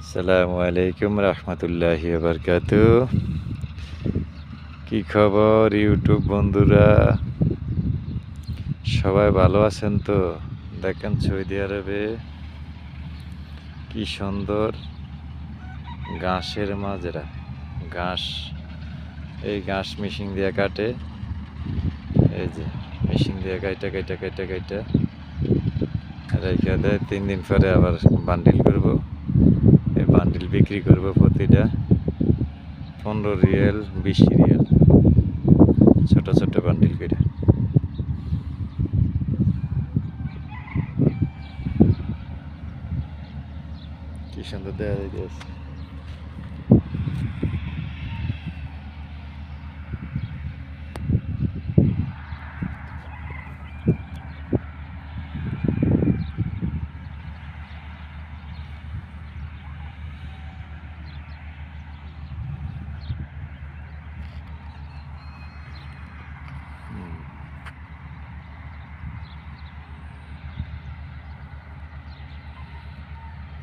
আসসালামু আলাইকুম রহমতুল্লাহি বারকাতু। কি খবর ইউটিউব বন্ধুরা, সবাই ভালো আছেন তো? দেখেন সৌদি আরবে কি সুন্দর ঘাসের মাজরা। ঘাস, এই ঘাস মেশিন দিয়ে কাটে, এই যে মেশিন দিয়ে কাইটা কাইটা কাইটা কাইটা রেখে দেয়। 3 দিন পরে আবার বান্ডিল করব। এই বান্ডিল বিক্রি করব প্রতিটা 15 রিয়াল 20 রিয়াল, ছোট ছোট বান্ডিল করে। কি সুন্দর দেখা যাইতেছে।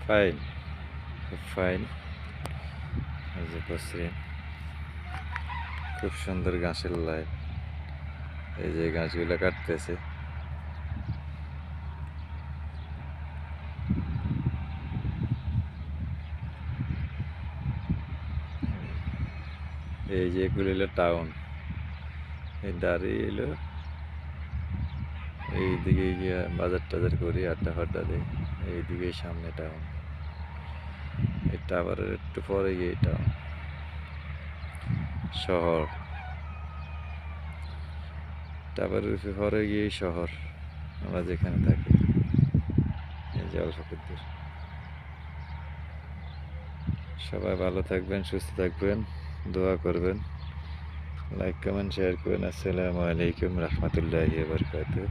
ফাইন, খুব ফাইন। এই যে বসছেন, খুব সুন্দর ঘাসের লাইন। এই যে ঘাসগুলো কাটতেছে। এই যে এগুলো হলো টাউন। এই দাঁড়িয়ে এলো এইদিকে গিয়ে বাজার টাজার করি, আড্ডা ফাড্ডা দিই। এইদিকে সামনে টাউন, এটা আবার একটু পরে গিয়ে টাউন শহর, তারপরে পরে গিয়ে শহর আমরা যেখানে থাকি। এই যে অল্প দূর। সবাই ভালো থাকবেন, সুস্থ থাকবেন, দোয়া করবেন, লাইক কমেন্ট শেয়ার করবেন। আসসালামু আলাইকুম রহমতুল্লাহি বারকাতুহু।